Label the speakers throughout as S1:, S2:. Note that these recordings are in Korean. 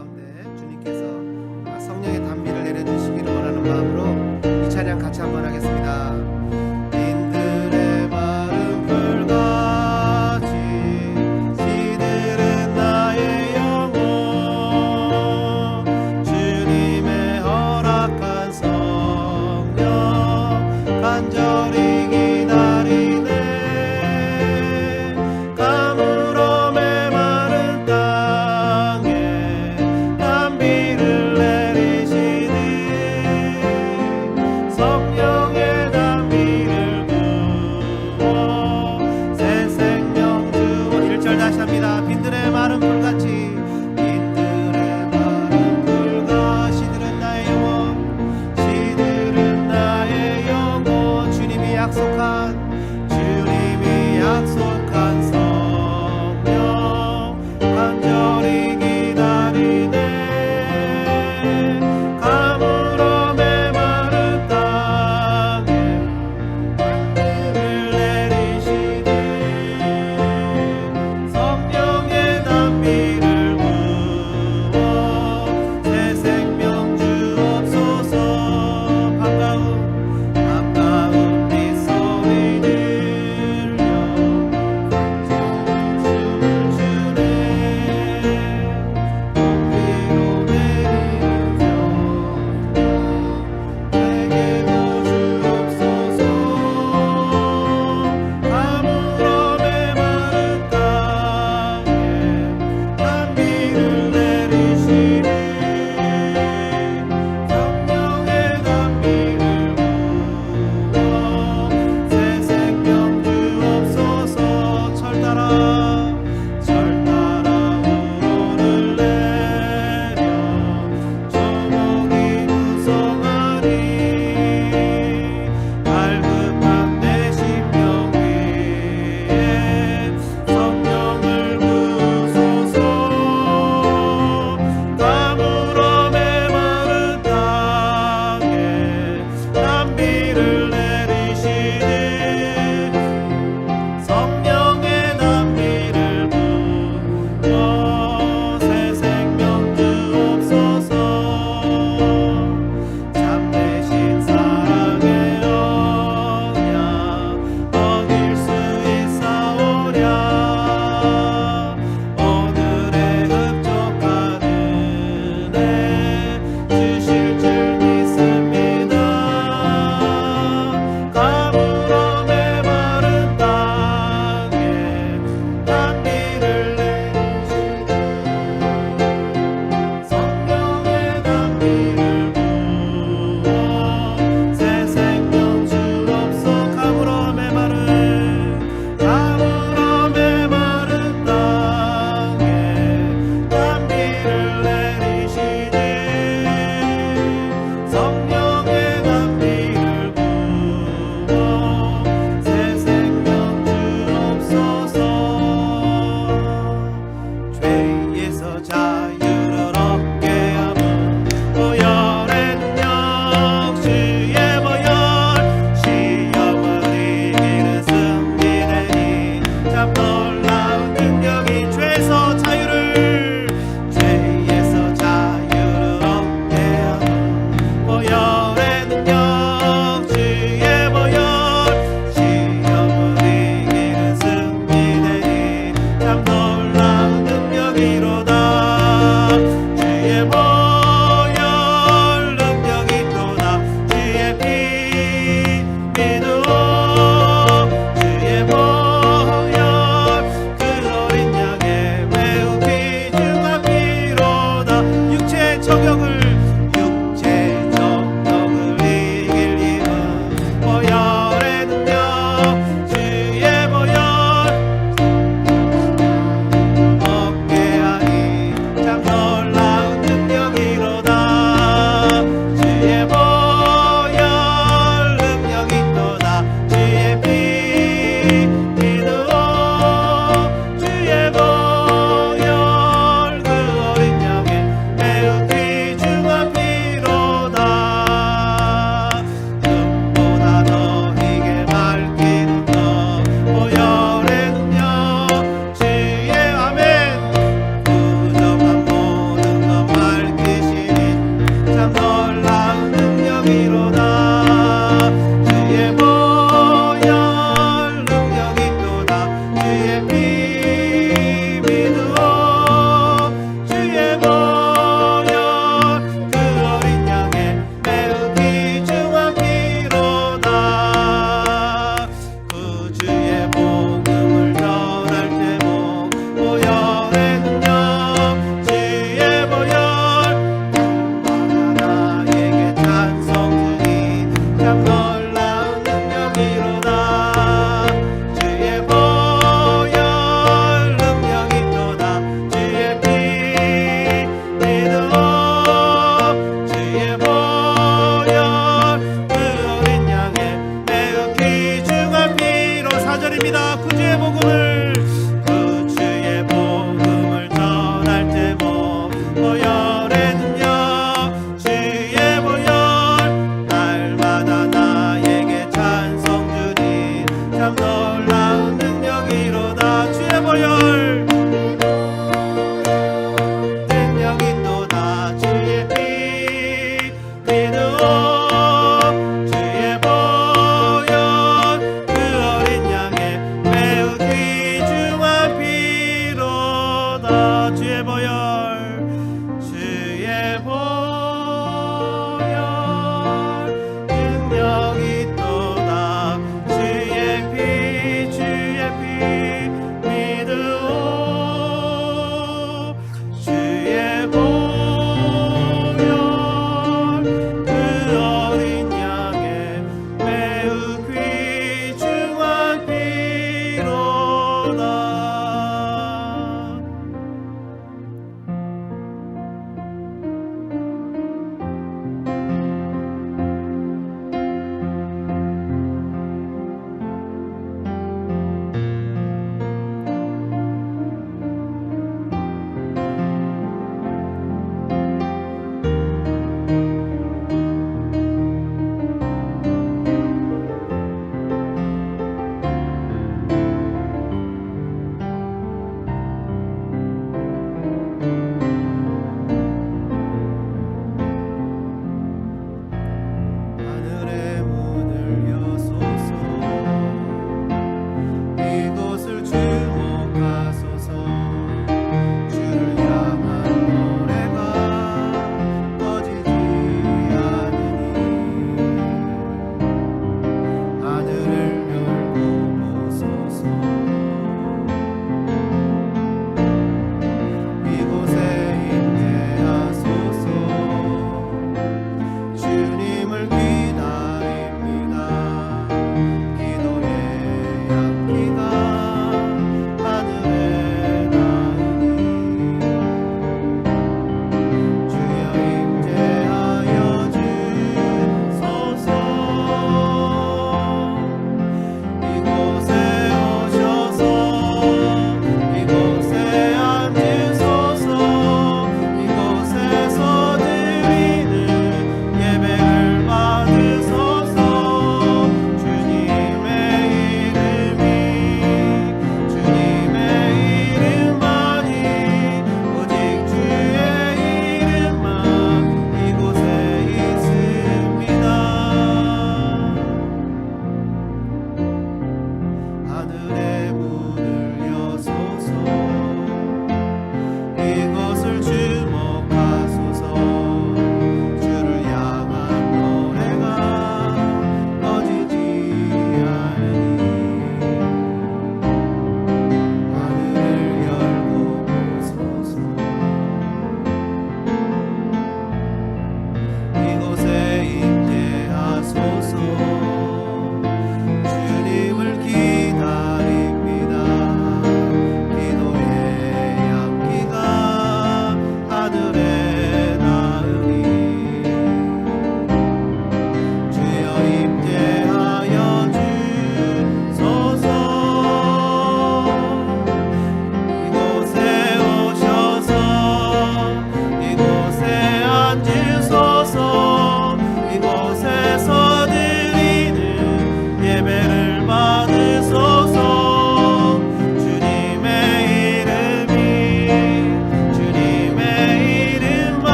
S1: 가운데 주님께서 성령의 단비를 내려주시기를 원하는 마음으로 이 찬양 같이 한번 하겠습니다. 인들의 마른 풀같이 시들은 나의 영혼 주님의 허락한 성령 간절히 기다리네. 가물어 메마른 땅에 단비를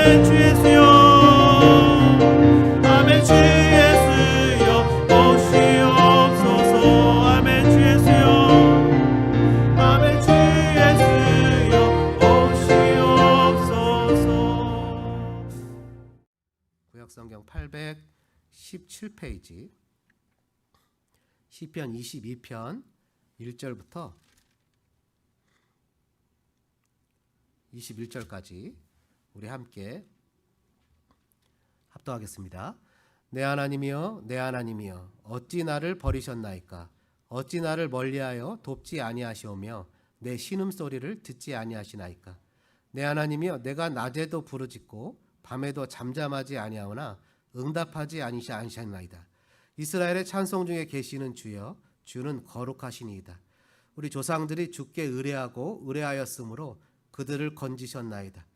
S1: 아멘 주 예수여 아멘 주 예수여 오시옵소서 아멘 주 예수여 아멘 주 예수여 오시옵소서. 구약성경 817페이지 시편 22편 1절부터 21절까지 우리 함께 합독하겠습니다. 내 하나님이여 내 하나님이여 어찌 나를 버리셨나이까. 어찌 나를 멀리하여 돕지 아니하시오며 내 신음소리를 듣지 아니하시나이까. 내 하나님이여 내가 낮에도 부르짖고 밤에도 잠잠하지 아니하오나 응답하지 아니하시나이다. 이스라엘의 찬송 중에 계시는 주여 주는 거룩하시니이다. 우리 조상들이 주께 의뢰하고 의뢰하였으므로 그들을 건지셨나이다.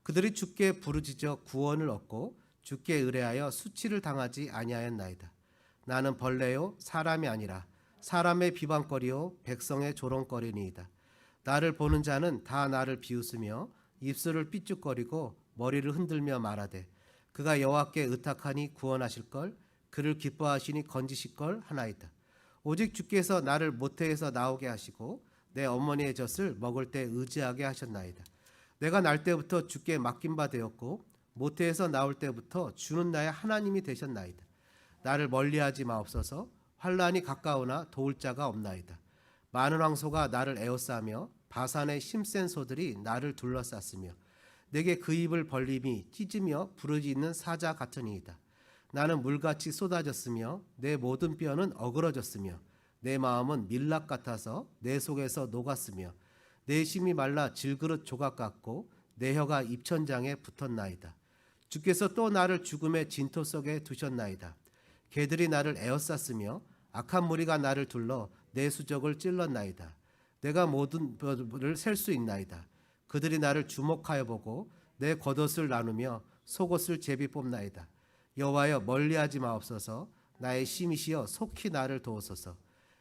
S1: 그들이 주께 부르짖어 구원을 얻고 주께 의뢰하여 수치를 당하지 아니하였나이다. 나는 벌레요 사람이 아니라 사람의 비방거리요 백성의 조롱거리니이다. 나를 보는 자는 다 나를 비웃으며 입술을 삐죽거리고 머리를 흔들며 말하되 그가 여호와께 의탁하니 구원하실걸 그를 기뻐하시니 건지실걸 하나이다. 오직 주께서 나를 모태에서 나오게 하시고 내 어머니의 젖을 먹을 때 의지하게 하셨나이다. 내가 날 때부터 주께 맡긴 바 되었고 모태에서 나올 때부터 주는 나의 하나님이 되셨나이다. 나를 멀리하지 마옵소서. 환난이 가까우나 도울 자가 없나이다. 많은 황소가 나를 에워싸며 바산의 힘센 소들이 나를 둘러쌌으며 내게 그 입을 벌림이 찢으며 부르짖는 사자 같으니이다. 나는 물같이 쏟아졌으며 내 모든 뼈는 어그러졌으며 내 마음은 밀랍 같아서 내 속에서 녹았으며 내 심이 말라 질그릇 조각 같고 내 혀가 입천장에 붙었나이다. 주께서 또 나를 죽음의 진토 속에 두셨나이다. 개들이 나를 에워쌌으며 악한 무리가 나를 둘러 내 수족을 찔렀나이다. 내가 모든 뼈를 셀 수 있나이다. 그들이 나를 주목하여 보고 내 겉옷을 나누며 속옷을 제비 뽑나이다. 여호와여 멀리하지 마옵소서. 나의 심이시여 속히 나를 도우소서.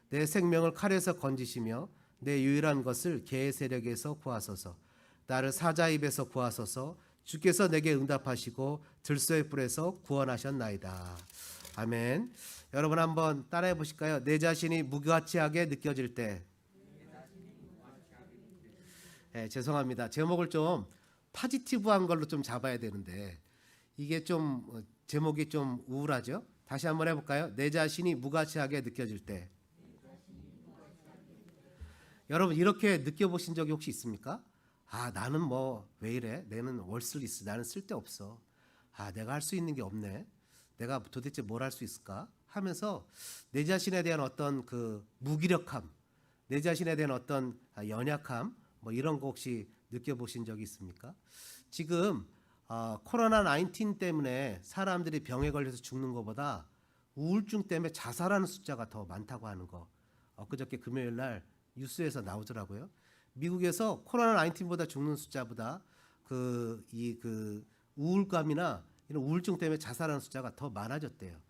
S1: 내 생명을 칼에서 건지시며 내 유일한 것을 개의 세력에서 구하소서. 나를 사자 입에서 구하소서. 주께서 내게 응답하시고 들소의 뿔에서 구원하셨나이다. 아멘. 여러분 한번 따라해 보실까요? 내 자신이 무가치하게 느껴질 때. 죄송합니다. 제목을 좀 파지티브한 걸로 좀 잡아야 되는데 이게 좀 제목이 좀 우울하죠? 다시 한번 해볼까요? 내 자신이 무가치하게 느껴질 때. 여러분 이렇게 느껴보신 적이 혹시 있습니까? 아 나는 뭐 왜 이래? 나는 월슬리스 나는 쓸데없어. 아 내가 할 수 있는 게 없네. 내가 도대체 뭘 할 수 있을까? 하면서 내 자신에 대한 어떤 그 무기력함, 내 자신에 대한 어떤 연약함 뭐 이런 거 혹시 느껴보신 적이 있습니까? 지금 코로나 19 때문에 사람들이 병에 걸려서 죽는 것보다 우울증 때문에 자살하는 숫자가 더 많다고 하는 거 엊그저께 금요일 날 뉴스에서 나오더라고요. 미국에서 코로나 19보다 죽는 숫자보다 그 우울감이나 이런 우울증 때문에 자살하는 숫자가 더 많아졌대요.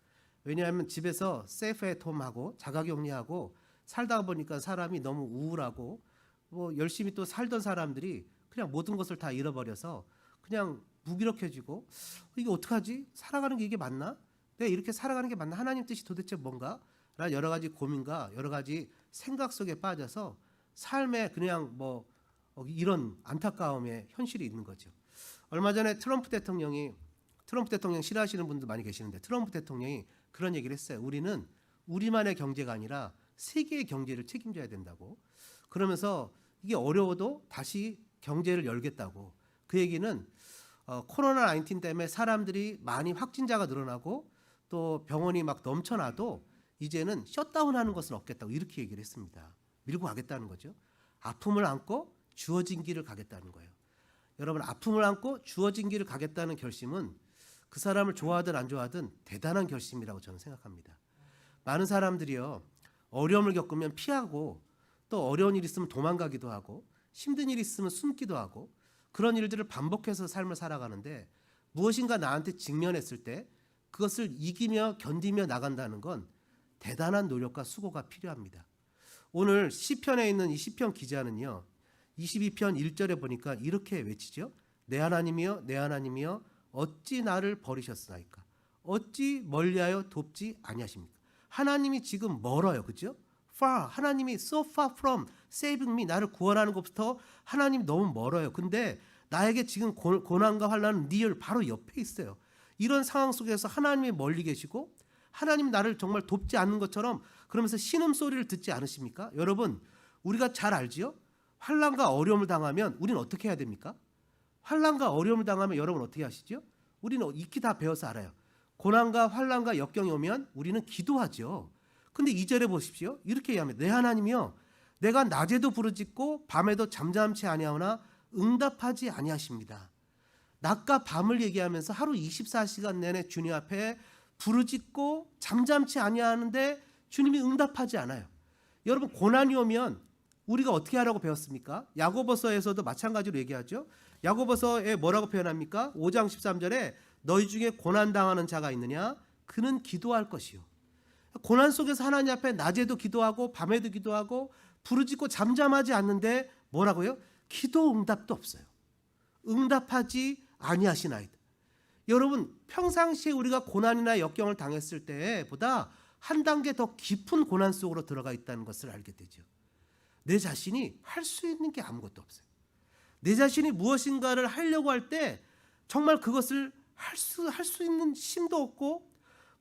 S1: 왜냐하면 집에서 세이프 앳 홈하고 자가격리하고 살다 보니까 사람이 너무 우울하고 뭐 열심히 또 살던 사람들이 그냥 모든 것을 다 잃어버려서 그냥 무기력해지고 이게 어떡하지? 살아가는 게 이게 맞나? 내가 이렇게 살아가는 게 맞나? 하나님 뜻이 도대체 뭔가? 라는 여러 가지 고민과 여러 가지 생각 속에 빠져서 삶에 그냥 뭐 이런 안타까움의 현실이 있는 거죠. 얼마 전에 트럼프 대통령 싫어하시는 분들 많이 계시는데 트럼프 대통령이 그런 얘기를 했어요. 우리는 우리만의 경제가 아니라 세계의 경제를 책임져야 된다고. 그러면서 이게 어려워도 다시 경제를 열겠다고. 그 얘기는 코로나 19 때문에 사람들이 많이 확진자가 늘어나고 또 병원이 막 넘쳐나도 이제는 셧다운하는 것은 없겠다고 이렇게 얘기를 했습니다. 밀고 가겠다는 거죠. 아픔을 안고 주어진 길을 가겠다는 거예요. 여러분 아픔을 안고 주어진 길을 가겠다는 결심은 그 사람을 좋아하든 안 좋아하든 대단한 결심이라고 저는 생각합니다. 많은 사람들이요 어려움을 겪으면 피하고 또 어려운 일 있으면 도망가기도 하고 힘든 일 있으면 숨기도 하고 그런 일들을 반복해서 삶을 살아가는데 무엇인가 나한테 직면했을 때 그것을 이기며 견디며 나간다는 건 대단한 노력과 수고가 필요합니다. 오늘 시편에 있는 이 시편 기자는요 22편 1절에 보니까 이렇게 외치죠. 내 하나님이여 내 하나님이여 어찌 나를 버리셨나이까? 어찌 멀리하여 돕지 아니하십니까? 하나님이 지금 멀어요. 그죠? far. 하나님이 so far from saving me. 나를 구원하는 것부터 하나님이 너무 멀어요. 근데 나에게 지금 고난과 환난은 near 바로 옆에 있어요. 이런 상황 속에서 하나님이 멀리 계시고 하나님이 나를 정말 돕지 않는 것처럼 그러면서 신음소리를 듣지 않으십니까? 여러분, 우리가 잘 알지요? 환난과 어려움을 당하면 우리는 어떻게 해야 됩니까? 환난과 어려움을 당하면 여러분 어떻게 하시죠? 우리는 익히 다 배워서 알아요. 고난과 환난과 역경이 오면 우리는 기도하죠. 근데 2절에 보십시오. 이렇게 얘기합니다. 내 하나님이여, 내가 낮에도 부르짖고 밤에도 잠잠치 아니하오나 응답하지 아니하십니다. 낮과 밤을 얘기하면서 하루 24시간 내내 주님 앞에 부르짖고 잠잠치 아니하는데 주님이 응답하지 않아요. 여러분, 고난이 오면 우리가 어떻게 하라고 배웠습니까? 야고보서에서도 마찬가지로 얘기하죠. 야고보서에 뭐라고 표현합니까? 5장 13절에 너희 중에 고난당하는 자가 있느냐? 그는 기도할 것이요. 고난 속에서 하나님 앞에 낮에도 기도하고 밤에도 기도하고 부르짖고 잠잠하지 않는데 뭐라고요? 기도 응답도 없어요. 응답하지 아니하시나이다. 여러분, 평상시에 우리가 고난이나 역경을 당했을 때보다 한 단계 더 깊은 고난 속으로 들어가 있다는 것을 알게 되죠. 내 자신이 할 수 있는 게 아무것도 없어요. 내 자신이 무엇인가를 하려고 할 때 정말 그것을 할 수 있는 힘도 없고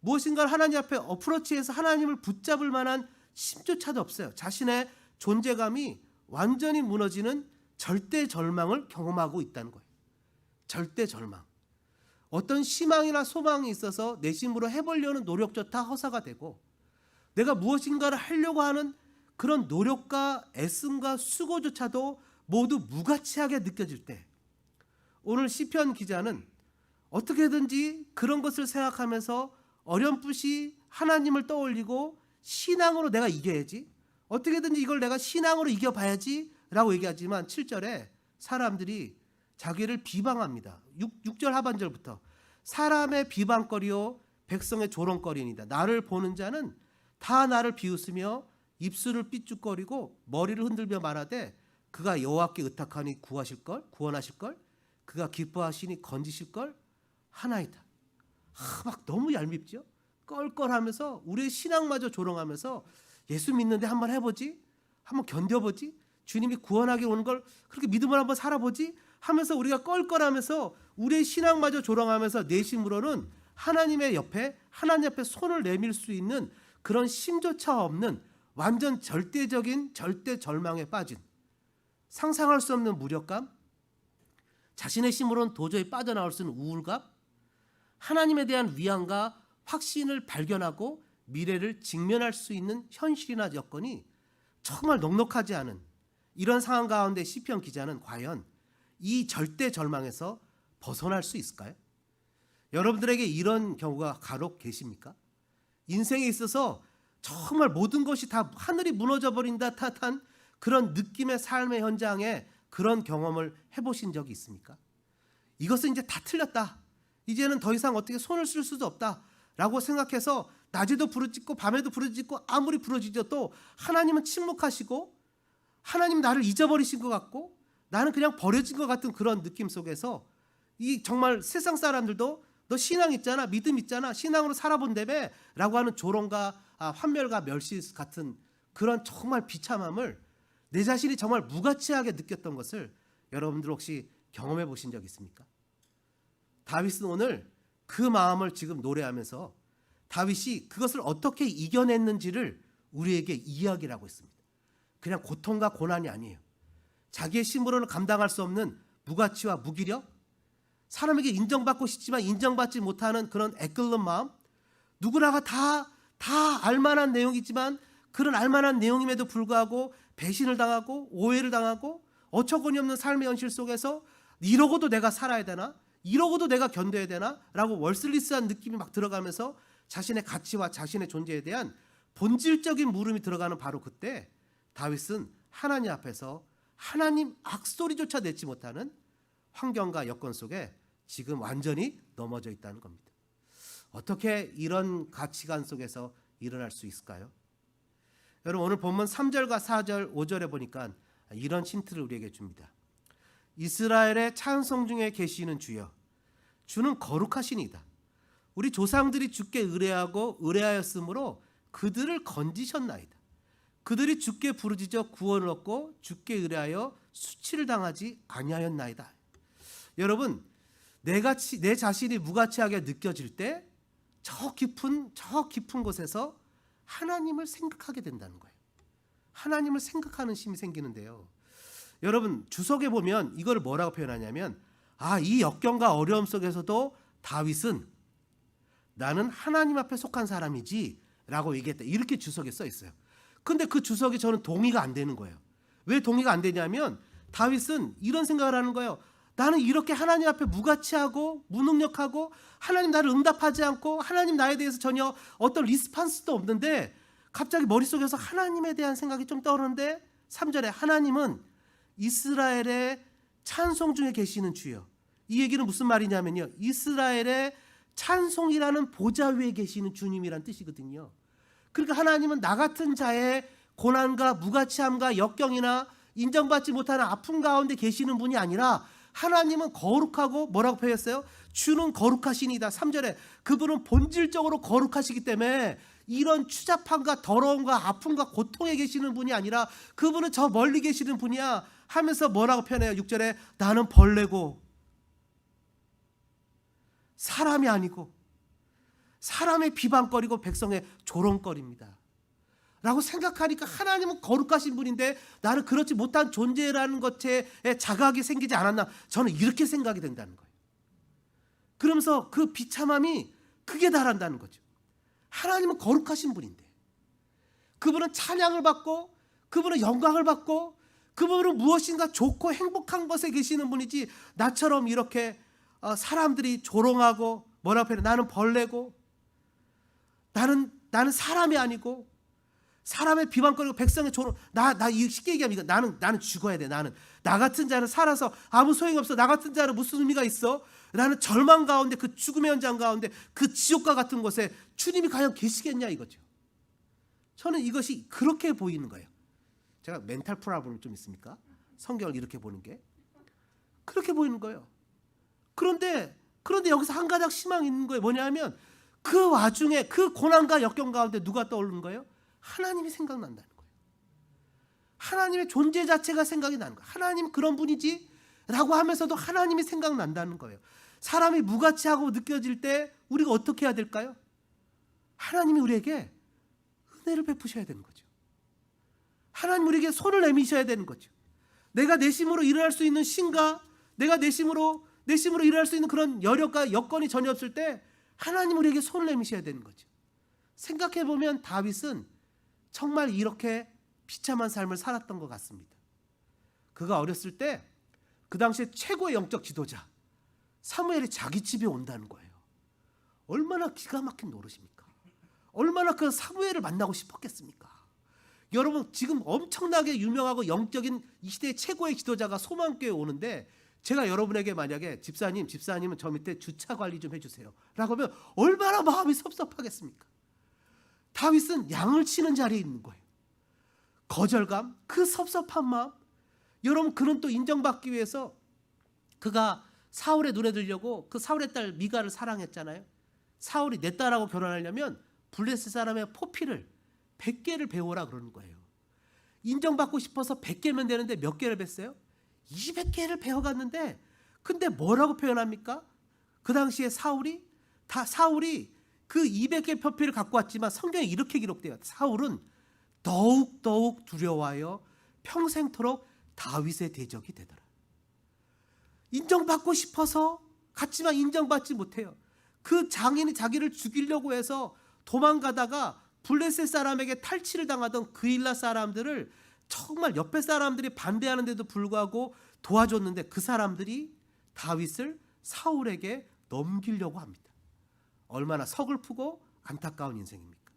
S1: 무엇인가를 하나님 앞에 어프로치해서 하나님을 붙잡을 만한 힘조차도 없어요. 자신의 존재감이 완전히 무너지는 절대 절망을 경험하고 있다는 거예요. 절대 절망. 어떤 희망이나 소망이 있어서 내심으로 해보려는 노력조차 허사가 되고 내가 무엇인가를 하려고 하는 그런 노력과 애씀과 수고조차도 모두 무가치하게 느껴질 때 오늘 시편 기자는 어떻게든지 그런 것을 생각하면서 어렴풋이 하나님을 떠올리고 신앙으로 내가 이겨야지, 어떻게든지 이걸 내가 신앙으로 이겨봐야지 라고 얘기하지만 7절에 사람들이 자기를 비방합니다. 6절 하반절부터 사람의 비방거리요 백성의 조롱거리니다. 나를 보는 자는 다 나를 비웃으며 입술을 삐죽거리고 머리를 흔들며 말하되 그가 여호와께 의탁하니 구원하실걸 그가 기뻐하시니 건지실걸 하나이다. 막 너무 얄밉죠. 껄껄하면서 우리의 신앙마저 조롱하면서 예수 믿는데 한번 해보지, 한번 견뎌보지, 주님이 구원하게 오는 걸 그렇게 믿음을 한번 살아보지 하면서 우리가 껄껄하면서 우리의 신앙마저 조롱하면서 내심으로는 하나님의 옆에 하나님 앞에 손을 내밀 수 있는 그런 심조차 없는 완전 절대적인 절대 절망에 빠진 상상할 수 없는 무력감, 자신의 힘으로는 도저히 빠져나올 수 있는 우울감, 하나님에 대한 위안과 확신을 발견하고 미래를 직면할 수 있는 현실이나 여건이 정말 넉넉하지 않은 이런 상황 가운데 시편 기자는 과연 이 절대 절망에서 벗어날 수 있을까요? 여러분들에게 이런 경우가 간혹 계십니까? 인생에 있어서 정말 모든 것이 다 하늘이 무너져 버린 듯한 그런 느낌의 삶의 현장에 그런 경험을 해보신 적이 있습니까? 이것은 이제 다 틀렸다. 이제는 더 이상 어떻게 손을 쓸 수도 없다 라고 생각해서 낮에도 부르짖고 밤에도 부르짖고 아무리 부르짖어도 하나님은 침묵하시고 하나님 나를 잊어버리신 것 같고 나는 그냥 버려진 것 같은 그런 느낌 속에서 이 정말 세상 사람들도 너 신앙 있잖아, 믿음 있잖아, 신앙으로 살아본다며 라고 하는 조롱과 환멸과 멸시 같은 그런 정말 비참함을 내 자신이 정말 무가치하게 느꼈던 것을 여러분들 혹시 경험해 보신 적 있습니까? 다윗은 오늘 그 마음을 지금 노래하면서 다윗이 그것을 어떻게 이겨냈는지를 우리에게 이야기를 하고 있습니다. 그냥 고통과 고난이 아니에요. 자기의 힘으로는 감당할 수 없는 무가치와 무기력, 사람에게 인정받고 싶지만 인정받지 못하는 그런 애끓는 마음, 누구나가 다 알만한 내용이지만 그런 알만한 내용임에도 불구하고 배신을 당하고 오해를 당하고 어처구니 없는 삶의 현실 속에서 이러고도 내가 살아야 되나? 이러고도 내가 견뎌야 되나? 라고 월슬리스한 느낌이 막 들어가면서 자신의 가치와 자신의 존재에 대한 본질적인 물음이 들어가는 바로 그때 다윗은 하나님 앞에서 하나님 악소리조차 내지 못하는 환경과 여건 속에 지금 완전히 넘어져 있다는 겁니다. 어떻게 이런 가치관 속에서 일어날 수 있을까요? 여러분, 오늘 본문 3절과 4절, 5절에 보니까 이런 힌트를 우리에게 줍니다. 이스라엘의 찬송 중에 계시는 주여, 주는 거룩하시니이다. 우리 조상들이 주께 의뢰하였으므로 그들을 건지셨나이다. 그들이 주께 부르짖어 구원을 얻고 주께 의뢰하여 수치를 당하지 아니하였나이다. 여러분, 내 자신이 무가치하게 느껴질 때 저 깊은 곳에서 하나님을 생각하게 된다는 거예요. 하나님을 생각하는 힘이 생기는데요. 여러분, 주석에 보면 이걸 뭐라고 표현하냐면, 이 역경과 어려움 속에서도 다윗은 나는 하나님 앞에 속한 사람이지 라고 얘기했다. 이렇게 주석에 써 있어요. 근데 그 주석이 저는 동의가 안 되는 거예요. 왜 동의가 안 되냐면 다윗은 이런 생각을 하는 거예요. 나는 이렇게 하나님 앞에 무가치하고 무능력하고 하나님 나를 응답하지 않고 하나님 나에 대해서 전혀 어떤 리스판스도 없는데 갑자기 머릿속에서 하나님에 대한 생각이 좀 떠오르는데 3절에 하나님은 이스라엘의 찬송 중에 계시는 주여. 이 얘기는 무슨 말이냐면요, 이스라엘의 찬송이라는 보좌 위에 계시는 주님이란 뜻이거든요. 그러니까 하나님은 나 같은 자의 고난과 무가치함과 역경이나 인정받지 못하는 아픔 가운데 계시는 분이 아니라 하나님은 거룩하고 뭐라고 표현했어요? 주는 거룩하시니다. 3절에 그분은 본질적으로 거룩하시기 때문에 이런 추잡함과 더러움과 아픔과 고통에 계시는 분이 아니라 그분은 저 멀리 계시는 분이야 하면서 뭐라고 표현해요? 6절에 나는 벌레고 사람이 아니고 사람의 비방거리고 백성의 조롱거리입니다 라고 생각하니까 하나님은 거룩하신 분인데 나는 그렇지 못한 존재라는 것에 자각이 생기지 않았나, 저는 이렇게 생각이 된다는 거예요. 그러면서 그 비참함이 극에 달한다는 거죠. 하나님은 거룩하신 분인데 그분은 찬양을 받고 그분은 영광을 받고 그분은 무엇인가 좋고 행복한 것에 계시는 분이지 나처럼 이렇게 사람들이 조롱하고 뭐라고 표현해, 나는 벌레고 나는 사람이 아니고 사람의 비방거리고 백성의 조롱, 나 쉽게 얘기하면 나는 죽어야 돼. 나 같은 자는 살아서 아무 소용이 없어. 나 같은 자는 무슨 의미가 있어? 나는 절망 가운데 그 죽음의 현장 가운데 그 지옥과 같은 곳에 주님이 과연 계시겠냐 이거죠. 저는 이것이 그렇게 보이는 거예요. 제가 멘탈 프로블럼 좀 있습니까? 성경을 이렇게 보는 게 그렇게 보이는 거예요. 그런데 여기서 한 가닥 희망이 있는 거예요. 뭐냐면 그 와중에 그 고난과 역경 가운데 누가 떠오르는 거예요? 하나님이 생각난다는 거예요. 하나님의 존재 자체가 생각이 나는 거예요. 하나님 그런 분이지 라고 하면서도 하나님이 생각난다는 거예요. 사람이 무가치하고 느껴질 때 우리가 어떻게 해야 될까요? 하나님이 우리에게 은혜를 베푸셔야 되는 거죠. 하나님 우리에게 손을 내미셔야 되는 거죠. 내가 내심으로 일어날 수 있는 신가, 내가 내심으로 일어날 수 있는 그런 여력과 여건이 전혀 없을 때 하나님 우리에게 손을 내미셔야 되는 거죠. 생각해보면 다윗은 정말 이렇게 비참한 삶을 살았던 것 같습니다. 그가 어렸을 때 그 당시에 최고의 영적 지도자 사무엘이 자기 집에 온다는 거예요. 얼마나 기가 막힌 노릇입니까? 얼마나 그 사무엘을 만나고 싶었겠습니까? 여러분, 지금 엄청나게 유명하고 영적인 이 시대의 최고의 지도자가 소망교회에 오는데 제가 여러분에게 만약에 집사님은 저 밑에 주차 관리 좀 해주세요 라고 하면 얼마나 마음이 섭섭하겠습니까? 다윗은 양을 치는 자리에 있는 거예요. 거절감, 그 섭섭한 마음. 여러분, 그는 또 인정받기 위해서 그가 사울의 눈에 들려고 그 사울의 딸 미가를 사랑했잖아요. 사울이 내 딸하고 결혼하려면 블레셋 사람의 포피를 100개를 배워라 그러는 거예요. 인정받고 싶어서 100개면 되는데 몇 개를 뱄어요? 200개를 배워갔는데 근데 뭐라고 표현합니까? 그 당시에 사울이 그 200개 표피를 갖고 왔지만 성경에 이렇게 기록돼요. 사울은 더욱 두려워하여 평생토록 다윗의 대적이 되더라. 인정받고 싶어서 갔지만 인정받지 못해요. 그 장인이 자기를 죽이려고 해서 도망가다가 블레셋 사람에게 탈취를 당하던 그일라 사람들을 정말 옆에 사람들이 반대하는데도 불구하고 도와줬는데 그 사람들이 다윗을 사울에게 넘기려고 합니다. 얼마나 서글프고 안타까운 인생입니까?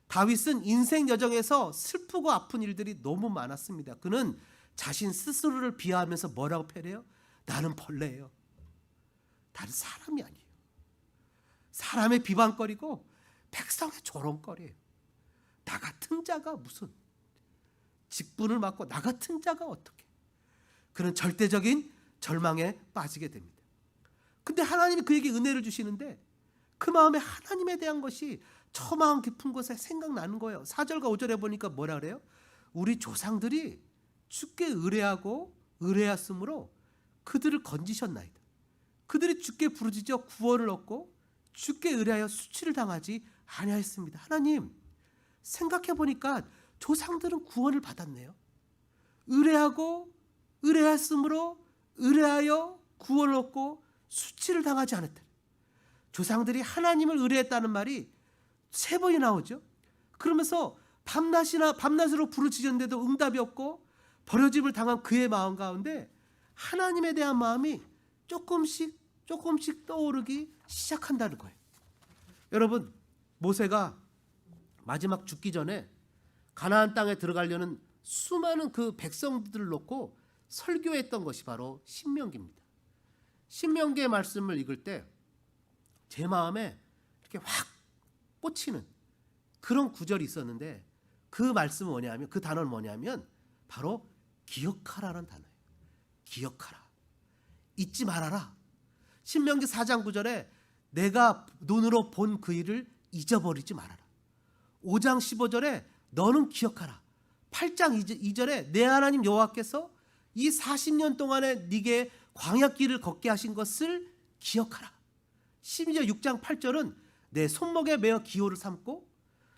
S1: 다윗은 인생 여정에서 슬프고 아픈 일들이 너무 많았습니다. 그는 자신 스스로를 비하하면서 뭐라고 표현해요? 나는 벌레예요. 나는 사람이 아니에요. 사람의 비방거리고 백성의 조롱거리예요. 나 같은 자가 무슨 직분을 맡고 나 같은 자가 어떻게. 그는 절대적인 절망에 빠지게 됩니다. 근데 하나님이 그에게 은혜를 주시는데 그 마음에 하나님에 대한 것이 저 마음 깊은 곳에 생각나는 거예요. 4절과 5절에 보니까 뭐라 그래요? 우리 조상들이 주께 의뢰하고 의뢰하였으므로 그들을 건지셨나이다. 그들이 주께 부르짖어 구원을 얻고 주께 의뢰하여 수치를 당하지 아니하였습니다. 하나님, 생각해 보니까 조상들은 구원을 받았네요. 의뢰하고 의뢰하였으므로 의뢰하여 구원을 얻고 수치를 당하지 않았다. 조상들이 하나님을 의뢰했다는 말이 3번이 나오죠. 그러면서 밤낮으로 부르짖었는데도 응답이 없고 버려짐을 당한 그의 마음 가운데 하나님에 대한 마음이 조금씩 떠오르기 시작한다는 거예요. 여러분, 모세가 마지막 죽기 전에 가나안 땅에 들어가려는 수많은 그 백성들을 놓고 설교했던 것이 바로 신명기입니다. 신명기의 말씀을 읽을 때 제 마음에 이렇게 확 꽂히는 그런 구절이 있었는데 그 말씀은 뭐냐면, 그 단어는 뭐냐면 바로 기억하라는 단어예요. 기억하라. 잊지 말아라. 신명기 4장 9절에 내가 눈으로 본 그 일을 잊어버리지 말아라. 5장 15절에 너는 기억하라. 8장 2절에 내 하나님 여호와께서 이 40년 동안에 네게 광야길을 걷게 하신 것을 기억하라. 심지어 6장 8절은 내 손목에 매어 기호를 삼고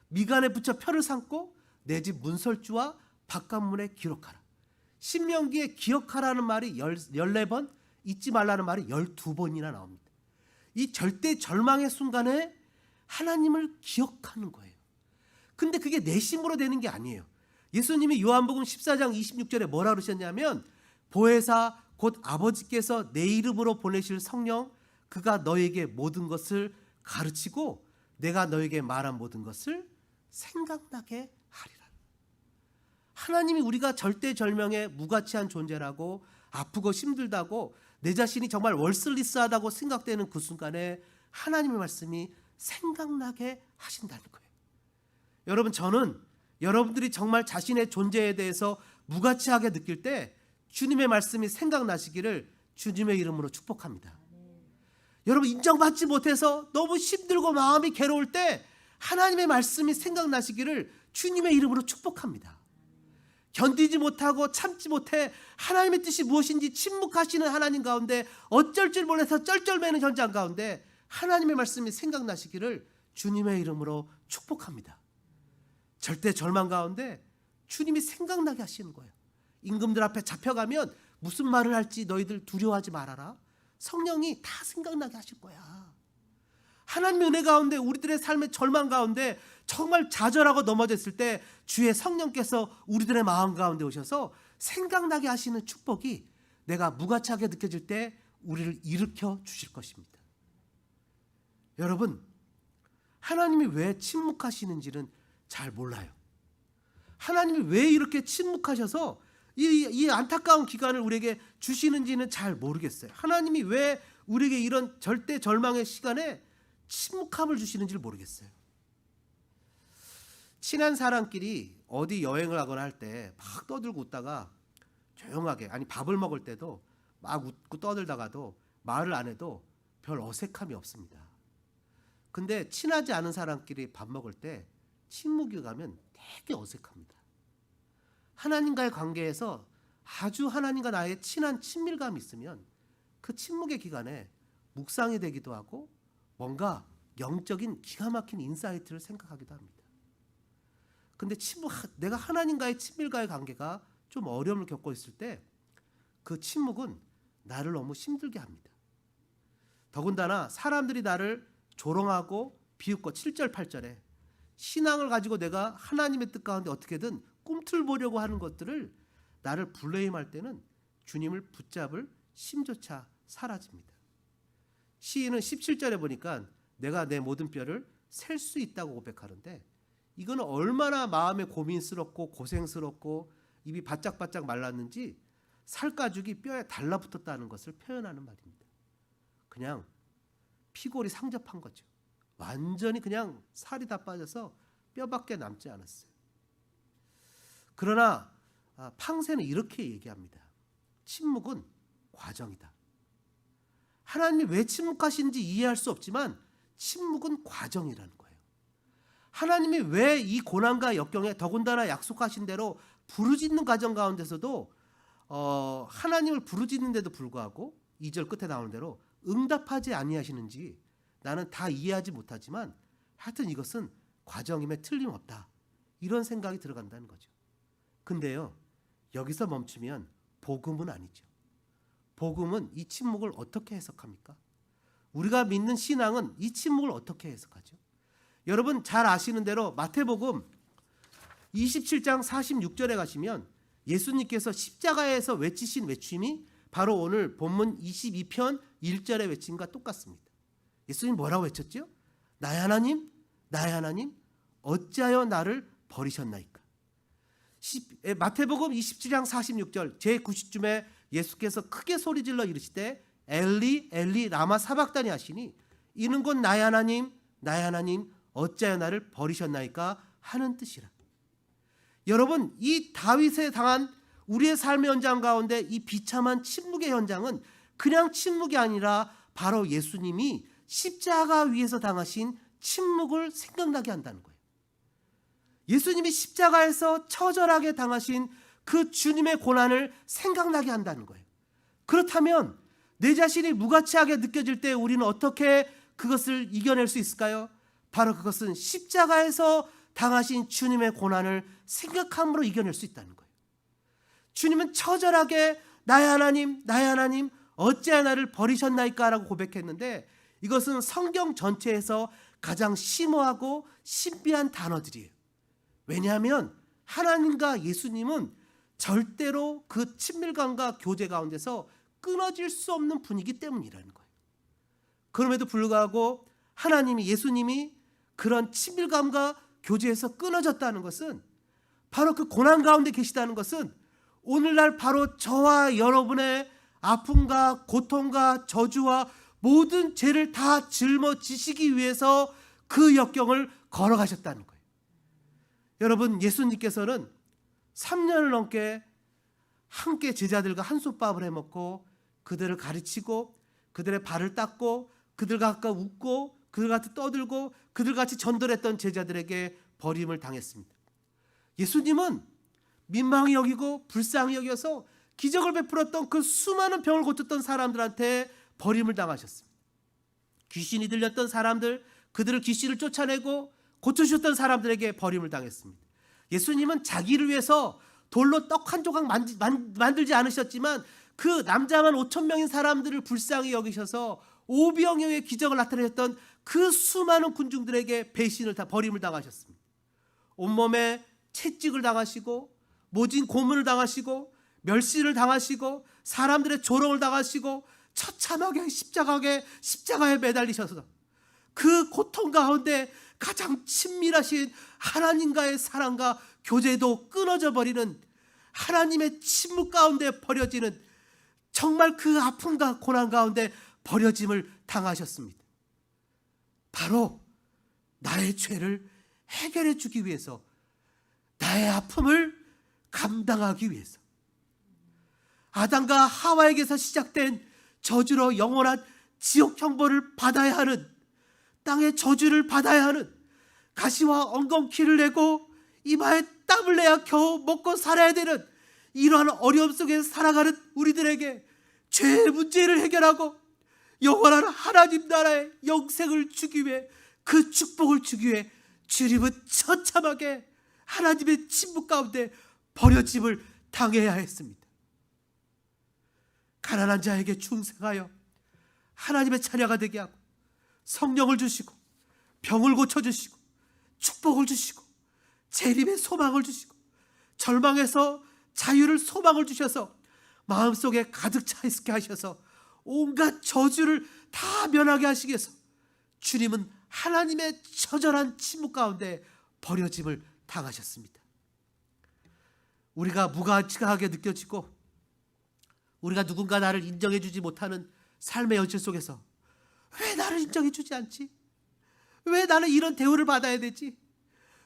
S1: 미간에 붙여 표를 삼고 내 집 문설주와 바깥문에 기록하라. 신명기에 기억하라는 말이 14번, 잊지 말라는 말이 12번이나 나옵니다. 이 절대 절망의 순간에 하나님을 기억하는 거예요. 근데 그게 내심으로 되는 게 아니에요. 예수님이 요한복음 14장 26절에 뭐라 그러셨냐면 보혜사 곧 아버지께서 내 이름으로 보내실 성령 그가 너에게 모든 것을 가르치고 내가 너에게 말한 모든 것을 생각나게 하리라. 하나님이 우리가 절대절명의 무가치한 존재라고 아프고 힘들다고 내 자신이 정말 월슬리스하다고 생각되는 그 순간에 하나님의 말씀이 생각나게 하신다는 거예요. 여러분, 저는 여러분들이 정말 자신의 존재에 대해서 무가치하게 느낄 때 주님의 말씀이 생각나시기를 주님의 이름으로 축복합니다. 여러분, 인정받지 못해서 너무 힘들고 마음이 괴로울 때 하나님의 말씀이 생각나시기를 주님의 이름으로 축복합니다. 견디지 못하고 참지 못해 하나님의 뜻이 무엇인지 침묵하시는 하나님 가운데 어쩔 줄 몰라서 쩔쩔매는 현장 가운데 하나님의 말씀이 생각나시기를 주님의 이름으로 축복합니다. 절대 절망 가운데 주님이 생각나게 하시는 거예요. 임금들 앞에 잡혀가면 무슨 말을 할지 너희들 두려워하지 말아라. 성령이 다 생각나게 하실 거야. 하나님의 은혜 가운데 우리들의 삶의 절망 가운데 정말 좌절하고 넘어졌을 때 주의 성령께서 우리들의 마음 가운데 오셔서 생각나게 하시는 축복이 내가 무가치하게 느껴질 때 우리를 일으켜 주실 것입니다. 여러분, 하나님이 왜 침묵하시는지는 잘 몰라요. 하나님이 왜 이렇게 침묵하셔서 이 안타까운 기간을 우리에게 주시는지는 잘 모르겠어요. 하나님이 왜 우리에게 이런 절대 절망의 시간에 침묵함을 주시는지를 모르겠어요. 친한 사람끼리 어디 여행을 하거나 할 때 막 떠들고 웃다가 조용하게, 아니 밥을 먹을 때도 막 웃고 떠들다가도 말을 안 해도 별 어색함이 없습니다. 근데 친하지 않은 사람끼리 밥 먹을 때 침묵이 가면 되게 어색합니다. 하나님과의 관계에서 아주 하나님과 나의 친한 친밀감이 있으면 그 침묵의 기간에 묵상이 되기도 하고 뭔가 영적인 기가 막힌 인사이트를 생각하기도 합니다. 근데 내가 하나님과의 친밀과의 관계가 좀 어려움을 겪고 있을 때 그 침묵은 나를 너무 힘들게 합니다. 더군다나 사람들이 나를 조롱하고 비웃고 7절 8절에 신앙을 가지고 내가 하나님의 뜻 가운데 어떻게든 꿈틀보려고 하는 것들을 나를 블레임할 때는 주님을 붙잡을 힘조차 사라집니다. 시인은 17절에 보니까 내가 내 모든 뼈를 셀 수 있다고 고백하는데 이거는 얼마나 마음에 고민스럽고 고생스럽고 입이 바짝바짝 말랐는지 살가죽이 뼈에 달라붙었다는 것을 표현하는 말입니다. 그냥 피골이 상접한 거죠. 완전히 그냥 살이 다 빠져서 뼈밖에 남지 않았어요. 그러나 팡세는 이렇게 얘기합니다. 침묵은 과정이다. 하나님이 왜 침묵하시는지 이해할 수 없지만 침묵은 과정이라는 거예요. 하나님이 왜 이 고난과 역경에 더군다나 약속하신 대로 부르짖는 과정 가운데서도 하나님을 부르짖는데도 불구하고 2절 끝에 나오는 대로 응답하지 아니하시는지 나는 다 이해하지 못하지만 하여튼 이것은 과정임에 틀림없다. 이런 생각이 들어간다는 거죠. 근데요, 여기서 멈추면 복음은 아니죠. 복음은 이 침묵을 어떻게 해석합니까? 우리가 믿는 신앙은 이 침묵을 어떻게 해석하죠? 여러분 잘 아시는 대로 마태복음 27장 46절에 가시면 예수님께서 십자가에서 외치신 외침이 바로 오늘 본문 22편 1절의 외침과 똑같습니다. 예수님 뭐라고 외쳤죠? 나의 하나님, 나의 하나님, 어찌하여 나를 버리셨나이까? 마태복음 27장 46절 제90쯤에 예수께서 크게 소리질러 이르시되 엘리 엘리 라마 사박다니 하시니 이는 곧 나의 하나님, 나의 하나님, 어찌하여 나를 버리셨나이까 하는 뜻이라. 여러분, 이 다윗에 당한 우리의 삶의 현장 가운데 이 비참한 침묵의 현장은 그냥 침묵이 아니라 바로 예수님이 십자가 위에서 당하신 침묵을 생각나게 한다는 거예요. 예수님이 십자가에서 처절하게 당하신 그 주님의 고난을 생각나게 한다는 거예요. 그렇다면 내 자신이 무가치하게 느껴질 때 우리는 어떻게 그것을 이겨낼 수 있을까요? 바로 그것은 십자가에서 당하신 주님의 고난을 생각함으로 이겨낼 수 있다는 거예요. 주님은 처절하게 나의 하나님, 나의 하나님, 어찌하여 나를 버리셨나이까 라고 고백했는데 이것은 성경 전체에서 가장 심오하고 신비한 단어들이에요. 왜냐하면 하나님과 예수님은 절대로 그 친밀감과 교제 가운데서 끊어질 수 없는 분이기 때문이라는 거예요. 그럼에도 불구하고 하나님이 예수님이 그런 친밀감과 교제에서 끊어졌다는 것은 바로 그 고난 가운데 계시다는 것은 오늘날 바로 저와 여러분의 아픔과 고통과 저주와 모든 죄를 다 짊어지시기 위해서 그 역경을 걸어가셨다는 거예요. 여러분, 예수님께서는 3년을 넘게 함께 제자들과 한솥밥을 해먹고 그들을 가르치고 그들의 발을 닦고 그들과 가까 웃고 그들같이 떠들고 그들같이 전도했던 제자들에게 버림을 당했습니다. 예수님은 민망히 여기고 불쌍히 여겨서 기적을 베풀었던 그 수많은 병을 고쳤던 사람들한테 버림을 당하셨습니다. 귀신이 들렸던 사람들, 그들을 귀신을 쫓아내고 고쳐주셨던 사람들에게 버림을 당했습니다. 예수님은 자기를 위해서 돌로 떡 한 조각 만들지 않으셨지만 그 남자만 5,000명인 사람들을 불쌍히 여기셔서 오병이어의 기적을 나타내셨던 그 수많은 군중들에게 배신을 다 버림을 당하셨습니다. 온몸에 채찍을 당하시고 모진 고문을 당하시고 멸시를 당하시고 사람들의 조롱을 당하시고 처참하게 십자가에 매달리셔서 그 고통 가운데 가장 친밀하신 하나님과의 사랑과 교제도 끊어져 버리는 하나님의 침묵 가운데 버려지는 정말 그 아픔과 고난 가운데 버려짐을 당하셨습니다. 바로 나의 죄를 해결해 주기 위해서, 나의 아픔을 감당하기 위해서, 아담과 하와에게서 시작된 저주로 영원한 지옥 형벌을 받아야 하는, 땅의 저주를 받아야 하는, 가시와 엉겅퀴를 내고 이마에 땀을 내야 겨우 먹고 살아야 되는 이러한 어려움 속에 살아가는 우리들에게 죄의 문제를 해결하고 영원한 하나님 나라의 영생을 주기 위해, 그 축복을 주기 위해 주님은 처참하게 하나님의 침묵 가운데 버려짐을 당해야 했습니다. 가난한 자에게 중생하여 하나님의 자녀가 되게 하고 성령을 주시고 병을 고쳐주시고 축복을 주시고 재림의 소망을 주시고 절망에서 자유를 소망을 주셔서 마음속에 가득 차 있게 하셔서 온갖 저주를 다 면하게 하시기 위해서 주님은 하나님의 처절한 침묵 가운데 버려짐을 당하셨습니다. 우리가 무가치하게 느껴지고 우리가 누군가 나를 인정해 주지 못하는 삶의 현실 속에서 왜 나를 인정해 주지 않지? 왜 나는 이런 대우를 받아야 되지?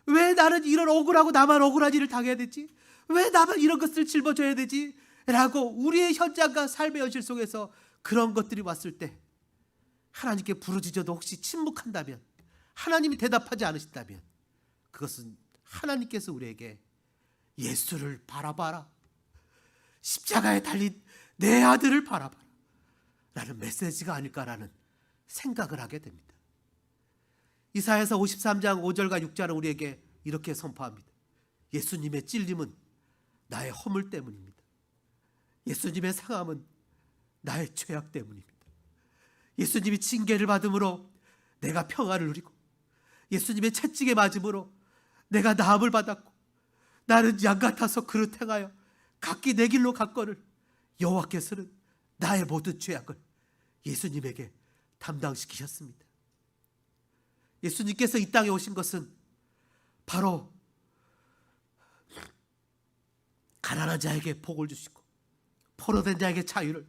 S1: 왜 나는 이런 억울하고 나만 억울한 일을 당해야 되지? 왜 나만 이런 것을 짊어져야 되지? 라고 우리의 현장과 삶의 현실 속에서 그런 것들이 왔을 때 하나님께 부르짖어도 혹시 침묵한다면, 하나님이 대답하지 않으신다면, 그것은 하나님께서 우리에게 예수를 바라봐라, 십자가에 달린 내 아들을 바라봐라 라는 메시지가 아닐까라는 생각을 하게 됩니다. 이사야서 53장 5절과 6절은 우리에게 이렇게 선포합니다. 예수님의 찔림은 나의 허물 때문입니다. 예수님의 상함은 나의 죄악 때문입니다. 예수님이 징계를 받음으로 내가 평화를 누리고, 예수님의 채찍에 맞음으로 내가 나음을 받았고, 나는 양 같아서 그릇 행하여 각기 내 길로 갔거늘 여호와께서는 나의 모든 죄악을 예수님에게 담당시키셨습니다. 예수님께서 이 땅에 오신 것은 바로 가난한 자에게 복을 주시고, 포로된 자에게 자유를,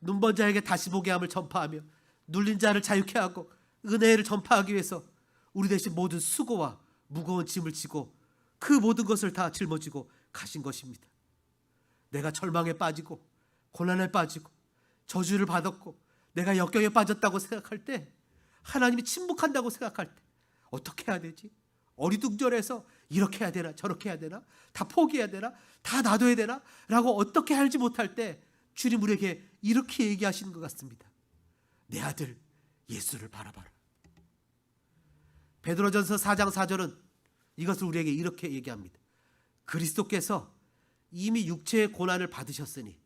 S1: 눈먼 자에게 다시 보게 함을 전파하며, 눌린 자를 자유케 하고 은혜를 전파하기 위해서 우리 대신 모든 수고와 무거운 짐을 지고 그 모든 것을 다 짊어지고 가신 것입니다. 내가 절망에 빠지고 고난에 빠지고 저주를 받았고 내가 역경에 빠졌다고 생각할 때, 하나님이 침묵한다고 생각할 때 어떻게 해야 되지? 어리둥절해서 이렇게 해야 되나 저렇게 해야 되나, 다 포기해야 되나, 다 놔둬야 되나 라고 어떻게 알지 못할 때 주님 우리에게 이렇게 얘기하시는 것 같습니다. 내 아들 예수를 바라봐라. 베드로전서 4장 4절은 이것을 우리에게 이렇게 얘기합니다. 그리스도께서 이미 육체의 고난을 받으셨으니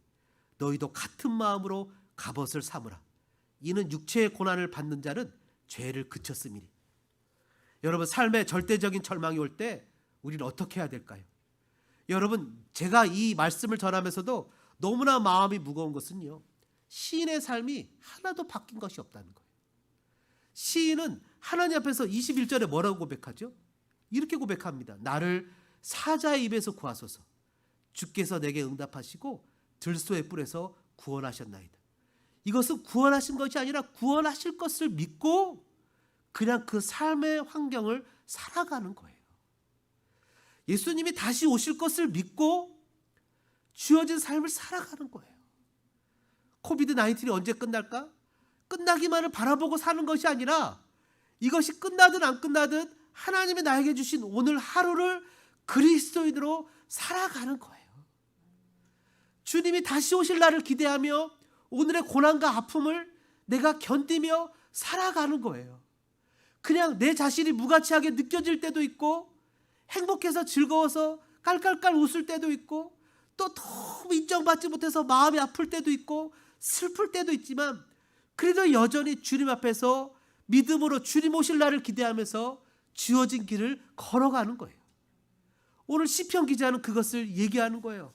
S1: 너희도 같은 마음으로 갑옷을 삼으라. 이는 육체의 고난을 받는 자는 죄를 그쳤음이니. 여러분, 삶의 절대적인 절망이 올 때 우리는 어떻게 해야 될까요? 여러분, 제가 이 말씀을 전하면서도 너무나 마음이 무거운 것은요, 시인의 삶이 하나도 바뀐 것이 없다는 거예요. 시인은 하나님 앞에서 21절에 뭐라고 고백하죠? 이렇게 고백합니다. 나를 사자의 입에서 구하소서. 주께서 내게 응답하시고 들소의 뿔에서 구원하셨나이다. 이것은 구원하신 것이 아니라 구원하실 것을 믿고 그냥 그 삶의 환경을 살아가는 거예요. 예수님이 다시 오실 것을 믿고 주어진 삶을 살아가는 거예요. 코비드-19이 언제 끝날까? 끝나기만을 바라보고 사는 것이 아니라 이것이 끝나든 안 끝나든 하나님이 나에게 주신 오늘 하루를 그리스도인으로 살아가는 거예요. 주님이 다시 오실 날을 기대하며 오늘의 고난과 아픔을 내가 견디며 살아가는 거예요. 그냥 내 자신이 무가치하게 느껴질 때도 있고, 행복해서 즐거워서 깔깔깔 웃을 때도 있고, 또 너무 인정받지 못해서 마음이 아플 때도 있고 슬플 때도 있지만, 그래도 여전히 주님 앞에서 믿음으로 주님 오실 날을 기대하면서 주어진 길을 걸어가는 거예요. 오늘 시편 기자는 그것을 얘기하는 거예요.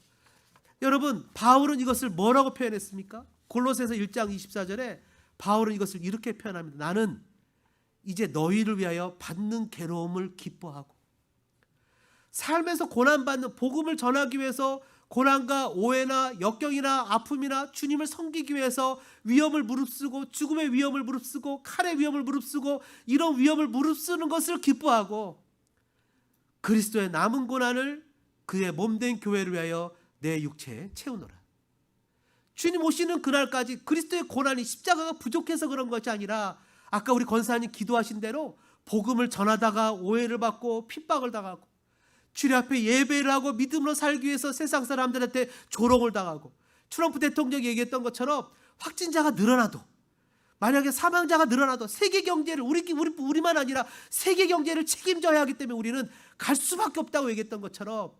S1: 여러분, 바울은 이것을 뭐라고 표현했습니까? 골로새서 1장 24절에 바울은 이것을 이렇게 표현합니다. 나는 이제 너희를 위하여 받는 괴로움을 기뻐하고, 삶에서 고난받는, 복음을 전하기 위해서 고난과 오해나 역경이나 아픔이나 주님을 섬기기 위해서 위험을 무릅쓰고, 죽음의 위험을 무릅쓰고, 칼의 위험을 무릅쓰고, 이런 위험을 무릅쓰는 것을 기뻐하고, 그리스도의 남은 고난을 그의 몸된 교회를 위하여 내 육체에 채우노라. 주님 오시는 그날까지 그리스도의 고난이, 십자가가 부족해서 그런 것이 아니라, 아까 우리 권사님 기도하신 대로 복음을 전하다가 오해를 받고 핍박을 당하고, 주님 앞에 예배를 하고 믿음으로 살기 위해서 세상 사람들한테 조롱을 당하고, 트럼프 대통령이 얘기했던 것처럼 확진자가 늘어나도, 만약에 사망자가 늘어나도 세계 경제를 우리만 아니라 세계 경제를 책임져야 하기 때문에 우리는 갈 수밖에 없다고 얘기했던 것처럼,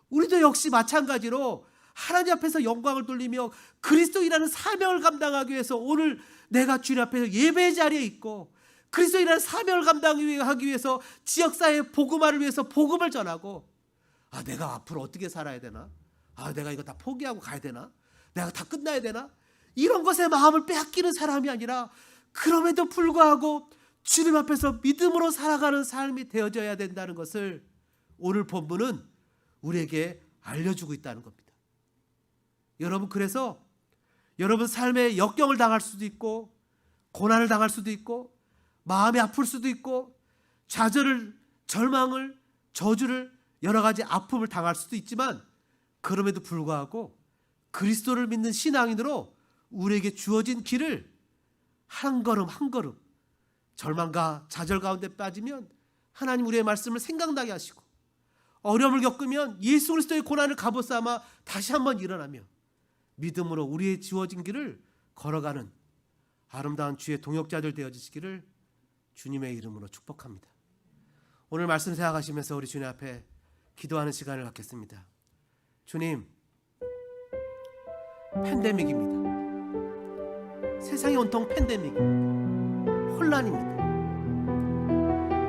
S1: 우리도 역시 마찬가지로 하나님 앞에서 영광을 돌리며 그리스도인이라는 사명을 감당하기 위해서 오늘 내가 주님 앞에서 예배 자리에 있고, 그리스도인이라는 사명을 감당하기 위해서 지역사회의 복음화를 위해서 복음을 전하고, 내가 앞으로 어떻게 살아야 되나? 내가 이거 다 포기하고 가야 되나? 내가 다 끝나야 되나? 이런 것에 마음을 빼앗기는 사람이 아니라, 그럼에도 불구하고 주님 앞에서 믿음으로 살아가는 삶이 되어져야 된다는 것을 오늘 본문은 우리에게 알려주고 있다는 겁니다. 여러분, 그래서 여러분 삶에 역경을 당할 수도 있고, 고난을 당할 수도 있고, 마음이 아플 수도 있고, 좌절을, 절망을, 저주를, 여러 가지 아픔을 당할 수도 있지만, 그럼에도 불구하고 그리스도를 믿는 신앙인으로 우리에게 주어진 길을 한 걸음 한 걸음 절망과 좌절 가운데 빠지면 하나님 우리의 말씀을 생각나게 하시고, 어려움을 겪으면 예수 그리스도의 고난을 갑옷 삼아 다시 한번 일어나며 믿음으로 우리의 주어진 길을 걸어가는 아름다운 주의 동역자들 되어주시기를 주님의 이름으로 축복합니다. 오늘 말씀 생각하시면서 우리 주님 앞에 기도하는 시간을 갖겠습니다. 주님, 팬데믹입니다. 세상이 온통 팬데믹입니다. 혼란입니다.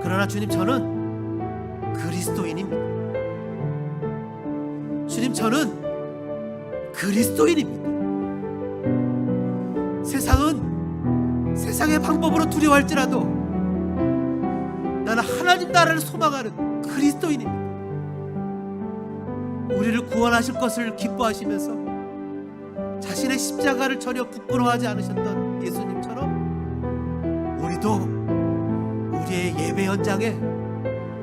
S1: 그러나 주님, 저는 그리스도인입니다. 주님, 저는 그리스도인입니다. 세상은 세상의 방법으로 두려워할지라도 나는 하나님 나라를 소망하는 그리스도인입니다. 우리를 구원하실 것을 기뻐하시면서 자신의 십자가를 전혀 부끄러워하지 않으셨던 예수님처럼 우리도 우리의 예배 현장에,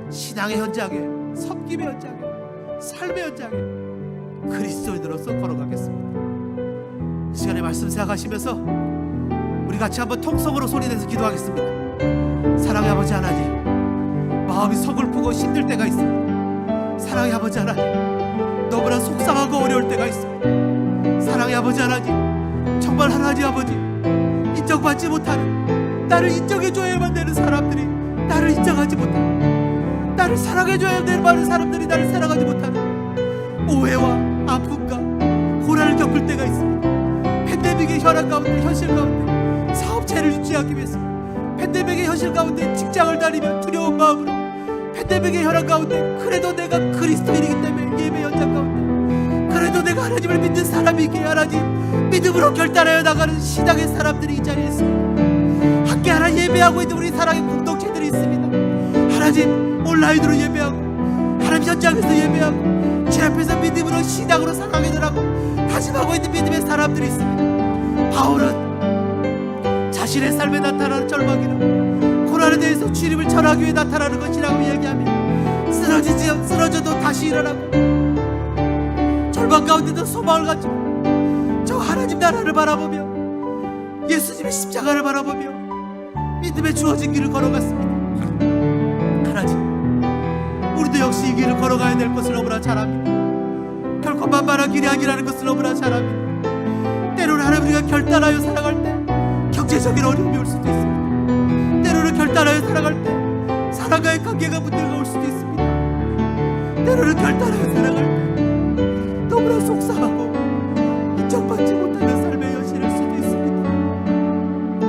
S1: 신앙의 현장에, 섬김의 현장에, 삶의 현장에 그리스도인으로서 걸어가겠습니다. 이 시간에 말씀 생각하시면서 우리 같이 한번 통성으로 소리내서 기도하겠습니다. 사랑의 아버지 하나님, 마음이 서글프고 힘들 때가 있습니다. 사랑의 아버지 하나님, 너무나 속상하고 어려울 때가 있습니다. 사랑의 아버지 하나님, 정말 하나님 아버지, 인정받지 못하는, 나를 인정해줘야만 되는 사람들이 나를 인정하지 못하는, 나를 사랑해줘야 되는 많은 사람들이 나를 사랑하지 못하는 오해와 아픔과 고난을 겪을 때가 있습니다. 팬데믹의 혈안 가운데, 현실 가운데 사업체를 유지하기 위해서, 팬데믹의 현실 가운데 직장을 다니며 두려운 마음으로, 팬데믹의 혈안 가운데 그래도 내가 그리스도인이기 때문에 예배 현장 가운데, 그래도 내가 하나님을 믿는 사람이기에 하나님 믿음으로 결단하여 나가는 신앙의 사람들이 이 자리에 있습니다. 함께 하나 예배하고 있는 우리 사랑의 공동체들이 있습니다. 하나님 온라인으로 예배하고, 하나님 현장에서 예배하고, 제 앞에서 믿음으로 신앙으로 사랑하느라고 다짐하고 있는 믿음의 사람들이 있습니다. 바울은 자신의 삶에 나타나는 절망이나 고난에 대해서 주님을 전하기 위해 나타나는 것이라고 이야기하며 쓰러져도 다시 일어나고, 절망 가운데도 소망을 가지고 저 하나님 나라를 바라보며 예수님의 십자가를 바라보며 믿음의 주어진 길을 걸어갔습니다. 하나님, 우리도 역시 이 길을 걸어가야 될 것을 너무나 잘 압니다. 결코 만만한 길이 아니라는 것을 너무나 잘 압니다. 때로는 하나님, 우리가 결단하여 살아갈 때 경제적인 어려움이 올 수도 있습니다. 때로는 결단하여 살아갈 때 사랑과의 관계가 문제가 올 수도 있습니다. 때로는 결단하여 살아갈 때 너무나 속상하고 인정받지 못하는 삶의 현실일 수도 있습니다.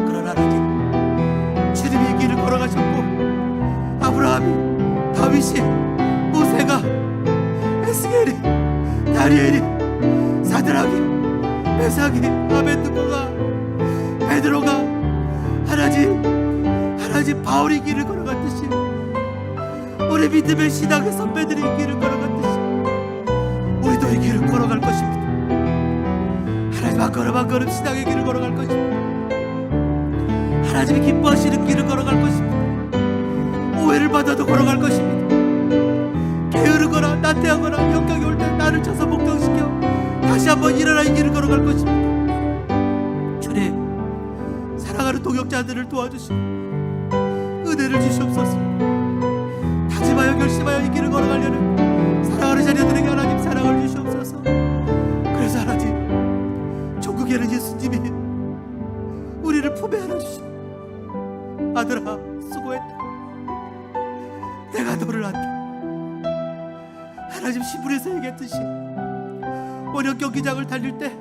S1: 그러나 하나님, 주님이 이 길을 걸어가셨고, 아브라함이, 다윗이, 모세가, 에스겔이, 다니엘이, 사드락이, 메삭이, 아벤느고가, 베드로가, 하나님 바울이 길을 걸어갔듯이, 우리 믿음의 신앙의 선배들이 이 길을 걸어갔듯이 우리도 이 길을 걸어갈 것입니다. 하나님 한 걸음 한 걸음 신앙의 길을 걸어갈 것입니다. 하나님이 기뻐하시는 길을 걸어갈 것입니다. 오해를 받아도 걸어갈 것입니다. 게으르거나 나태하거나 역경이 올 때 나를 쳐서 목동시켜 다시 한번 일어나 이 길을 걸어갈 것입니다. 주님, 사랑하는 동역자들을 도와주시고 은혜를 주시옵소서. 다짐하여 결심하여 이 길을 걸어가려는 사랑하는 자녀들에게 하나님 사랑을 주시옵소서. 그래서 하나님, 천국에는 예수님이 우리를 품에 안아주시고, 아들아 수고했다, 내가 너를 안다. 하나님 시부에서 얘기했듯이 원형 경기장을 달릴 때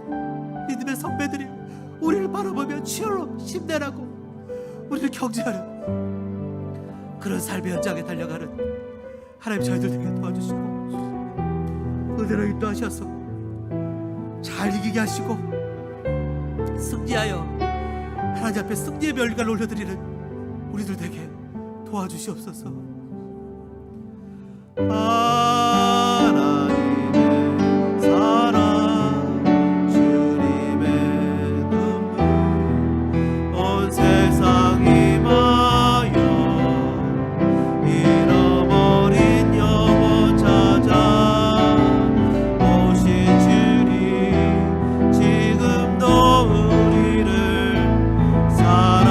S1: 믿음의 선배들이 우리를 바라보며 치열로 힘내라고 우리를 경지하는 그런 삶의 현장에 달려가는 하나님, 저희들 되게 도와주시고 은혜로 인도하셔서 잘 이기게 하시고 승리하여 하나님 앞에 승리의 멸관을 올려드리는 우리들 되게 도와주시옵소서. 하나님의 사랑, 주님의 눈물, 온 세상이 마여 잃어버린 영혼 찾아 오신 주님, 지금도 우리를 사랑하시네.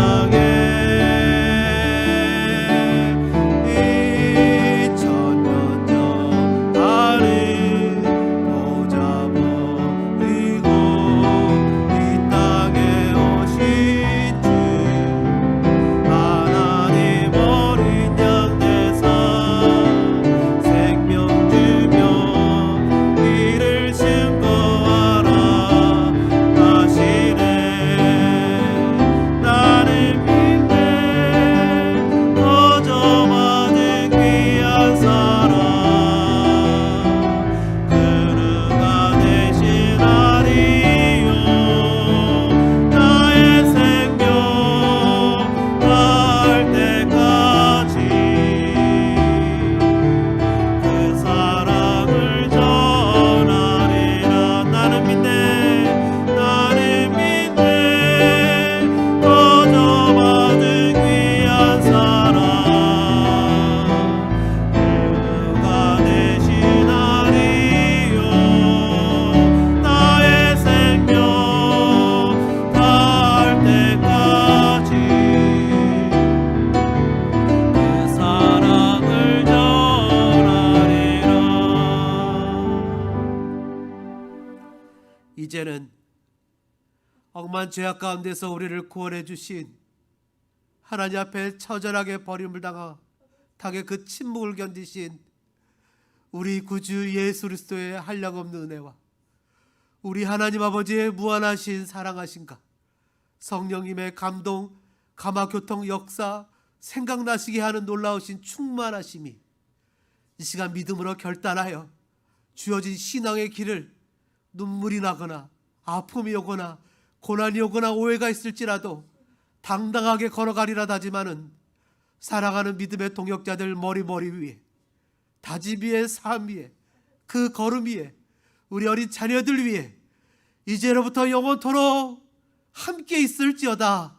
S1: 이제는 억만 죄악 가운데서 우리를 구원해 주신 하나님 앞에 처절하게 버림을 당하 닭의 그 침묵을 견디신 우리 구주 예수 그리스도의 한량없는 은혜와 우리 하나님 아버지의 무한하신 사랑하신가, 성령님의 감동, 감화교통 역사, 생각나시게 하는 놀라우신 충만하심이 이 시간 믿음으로 결단하여 주어진 신앙의 길을 눈물이 나거나 아픔이 오거나 고난이 오거나 오해가 있을지라도 당당하게 걸어가리라 하지만은 살아가는 믿음의 동역자들 머리 위에, 다짐 위에, 삶 위에, 그 걸음 위에, 우리 어린 자녀들 위에 이제로부터 영원토록 함께 있을지어다.